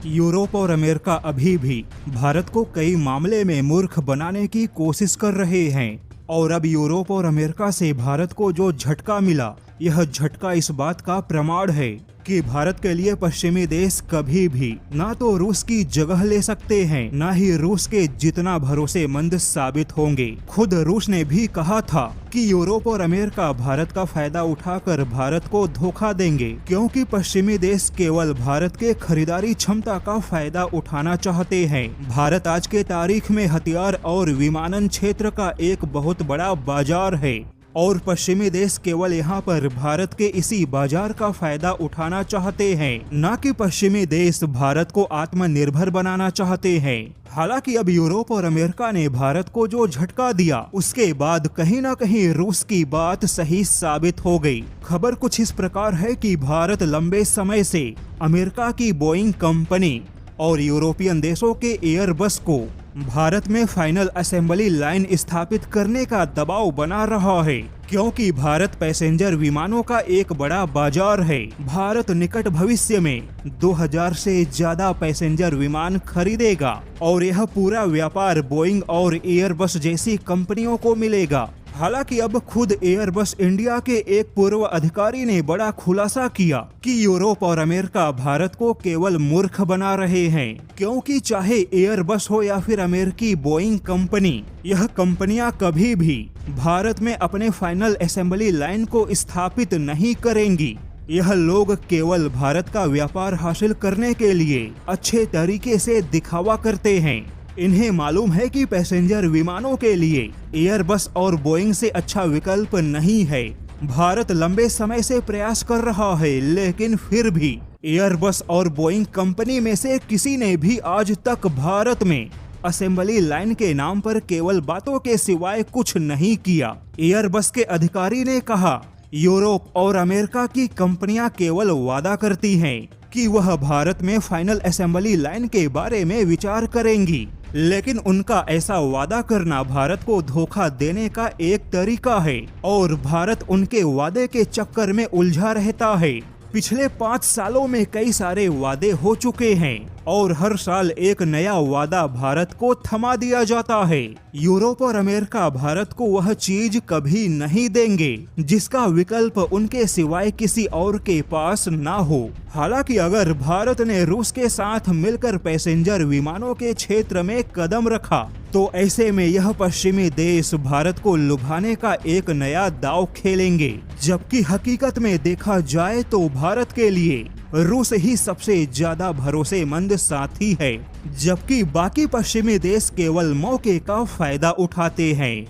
Europe और America अभी भी भारत को कई मामले में मूर्ख बनाने की कोशिश कर रहे हैं और अब यूरोप और अमेरिका से भारत को जो झटका मिला, यह झटका इस बात का प्रमाण है कि भारत के लिए पश्चिमी देश कभी भी ना तो रूस की जगह ले सकते हैं, ना ही रूस के जितना भरोसेमंद साबित होंगे। खुद रूस ने भी कहा था कि यूरोप और अमेरिका भारत का फायदा उठाकर भारत को धोखा देंगे, क्योंकि पश्चिमी देश केवल भारत के खरीदारी क्षमता का फायदा उठाना चाहते हैं। भारत आज के तारीख में हथियार और विमानन क्षेत्र का एक बहुत बड़ा बाजार है और पश्चिमी देश केवल यहाँ पर भारत के इसी बाजार का फायदा उठाना चाहते हैं, न कि पश्चिमी देश भारत को आत्मनिर्भर बनाना चाहते हैं। हालांकि अब यूरोप और अमेरिका ने भारत को जो झटका दिया, उसके बाद कहीं न कहीं रूस की बात सही साबित हो गई। खबर कुछ इस प्रकार है कि भारत लंबे समय से अमेरिका की बोइंग कंपनी और यूरोपियन देशों के एयरबस को भारत में फाइनल असेंबली लाइन स्थापित करने का दबाव बना रहा है, क्योंकि भारत पैसेंजर विमानों का एक बड़ा बाजार है। भारत निकट भविष्य में 2000 से ज्यादा पैसेंजर विमान खरीदेगा और यह पूरा व्यापार बोइंग और एयरबस जैसी कंपनियों को मिलेगा। हालांकि अब खुद एयरबस इंडिया के एक पूर्व अधिकारी ने बड़ा खुलासा किया कि यूरोप और अमेरिका भारत को केवल मूर्ख बना रहे हैं, क्योंकि चाहे एयरबस हो या फिर अमेरिकी बोइंग कंपनी, यह कंपनियां कभी भी भारत में अपने फाइनल असेंबली लाइन को स्थापित नहीं करेंगी। यह लोग केवल भारत का व्यापार हासिल करने के लिए अच्छे तरीके से दिखावा करते हैं। इन्हें मालूम है कि पैसेंजर विमानों के लिए एयरबस और बोइंग से अच्छा विकल्प नहीं है। भारत लंबे समय से प्रयास कर रहा है, लेकिन फिर भी एयरबस और बोइंग कंपनी में से किसी ने भी आज तक भारत में असेंबली लाइन के नाम पर केवल बातों के सिवाय कुछ नहीं किया। एयरबस के अधिकारी ने कहा, यूरोप और अमेरिका की कंपनियां केवल वादा करती हैं कि वह भारत में फाइनल असेंबली लाइन के बारे में विचार करेंगी, लेकिन उनका ऐसा वादा करना भारत को धोखा देने का एक तरीका है और भारत उनके वादे के चक्कर में उलझा रहता है। पिछले 5 सालों में कई सारे वादे हो चुके हैं और हर साल एक नया वादा भारत को थमा दिया जाता है। यूरोप और अमेरिका भारत को वह चीज कभी नहीं देंगे जिसका विकल्प उनके सिवाय किसी और के पास ना हो। हालांकि अगर भारत ने रूस के साथ मिलकर पैसेंजर विमानों के क्षेत्र में कदम रखा, तो ऐसे में यह पश्चिमी देश भारत को लुभाने का एक नया दांव खेलेंगे, जबकि हकीकत में देखा जाए तो भारत के लिए रूस ही सबसे ज्यादा भरोसेमंद साथी है, जबकि बाकी पश्चिमी देश केवल मौके का फायदा उठाते हैं।